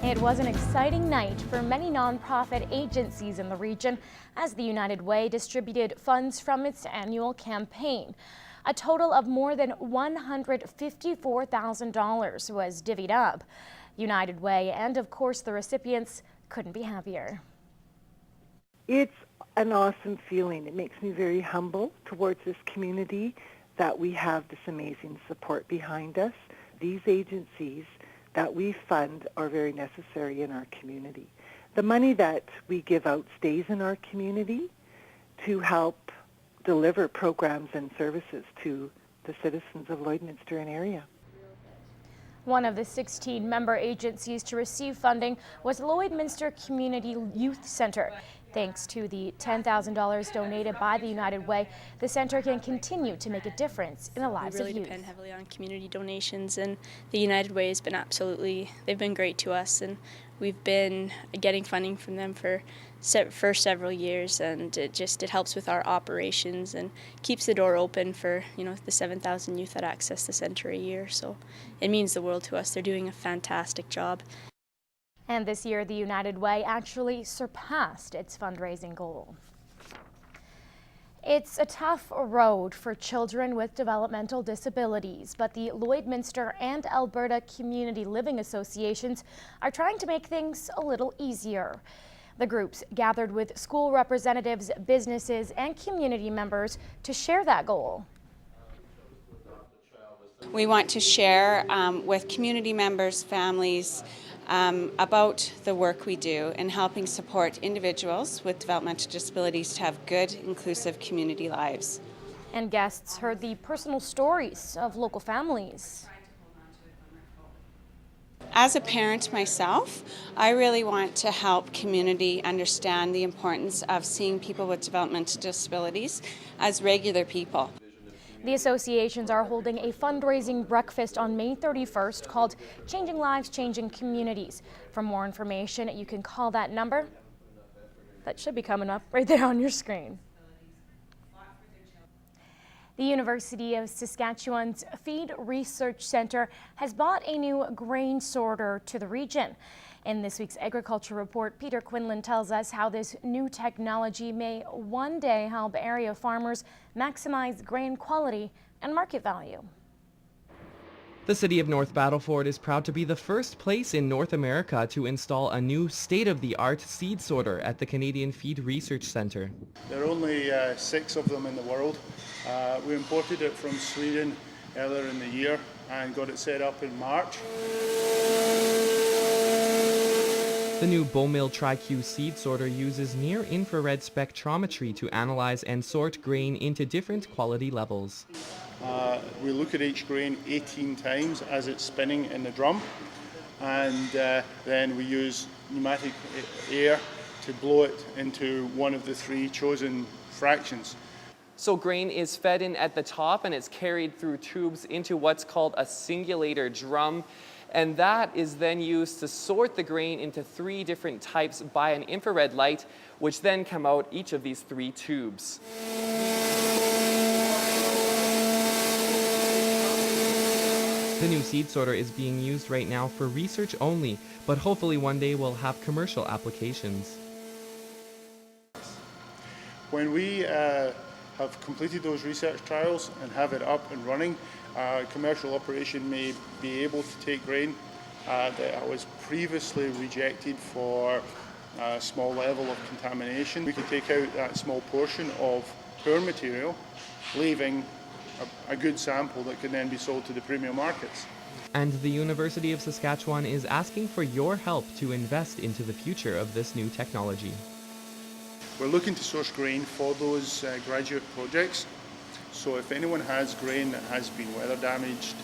It was an exciting night for many nonprofit agencies in the region as the United Way distributed funds from its annual campaign. A total of more than $154,000 was divvied up. United Way and, of course, the recipients couldn't be happier. It's an awesome feeling. It makes me very humble towards this community that we have this amazing support behind us. These agencies that we fund are very necessary in our community. The money that we give out stays in our community to help deliver programs and services to the citizens of Lloydminster and area. One of the 16 member agencies to receive funding was Lloydminster Community Youth Centre. Thanks to the $10,000 donated by the United Way, the centre can continue to make a difference in the lives of youth. We really depend heavily on community donations, and the United Way has been they've been great to us, and we've been getting funding from them for several years, and it helps with our operations and keeps the door open for the 7,000 youth that access the centre a year. So it means the world to us. They're doing a fantastic job. And this year, the United Way actually surpassed its fundraising goal. It's a tough road for children with developmental disabilities, but the Lloydminster and Alberta Community Living Associations are trying to make things a little easier. The groups gathered with school representatives, businesses, and community members to share that goal. We want to share with community members, families, about the work we do in helping support individuals with developmental disabilities to have good, inclusive community lives. And guests heard the personal stories of local families. As a parent myself, I really want to help community understand the importance of seeing people with developmental disabilities as regular people. The associations are holding a fundraising breakfast on May 31st called Changing Lives, Changing Communities. For more information, you can call that number. That should be coming up right there on your screen. The University of Saskatchewan's Feed Research Centre has bought a new grain sorter to the region. In this week's Agriculture Report, Peter Quinlin tells us how this new technology may one day help area farmers maximize grain quality and market value. The city of North Battleford is proud to be the first place in North America to install a new state-of-the-art seed sorter at the Canadian Feed Research Centre. There are only 6 of them in the world. We imported it from Sweden earlier in the year and got it set up in March. The new Bowmill Tri-Q seed sorter uses near-infrared spectrometry to analyze and sort grain into different quality levels. We look at each grain 18 times as it's spinning in the drum, and then we use pneumatic air to blow it into one of the 3 chosen fractions. So grain is fed in at the top and it's carried through tubes into what's called a singulator drum. And that is then used to sort the grain into 3 different types by an infrared light, which then come out each of these 3 tubes. The new seed sorter is being used right now for research only, but hopefully one day will have commercial applications. When we have completed those research trials and have it up and running, commercial operation may be able to take grain that was previously rejected for a small level of contamination. We can take out that small portion of poor material, leaving a good sample that can then be sold to the premium markets. And the University of Saskatchewan is asking for your help to invest into the future of this new technology. We're looking to source grain for those graduate projects. So if anyone has grain that has been weather damaged,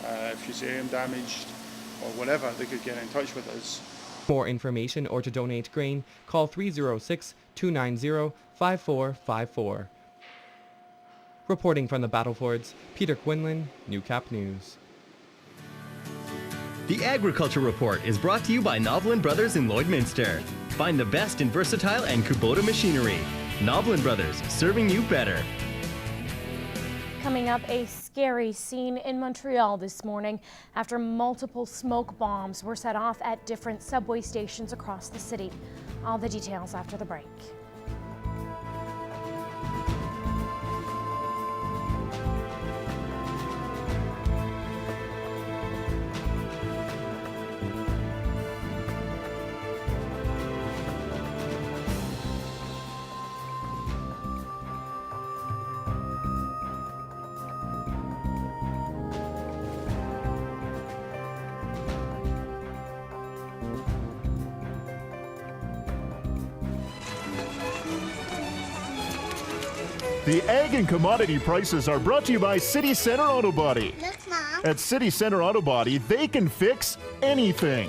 fusarium damaged, or whatever, they could get in touch with us. For more information or to donate grain, call 306-290-5454. Reporting from the Battlefords, Peter Quinlin, Newcap News. The Agriculture Report is brought to you by Noblin Brothers in Lloydminster. Find the best in versatile and Kubota machinery. Noblin Brothers, serving you better. Coming up, a scary scene in Montreal this morning after multiple smoke bombs were set off at different subway stations across the city. All the details after the break. The ag and commodity prices are brought to you by City Center Auto Body. Look, Mom. At City Center Auto Body, they can fix anything.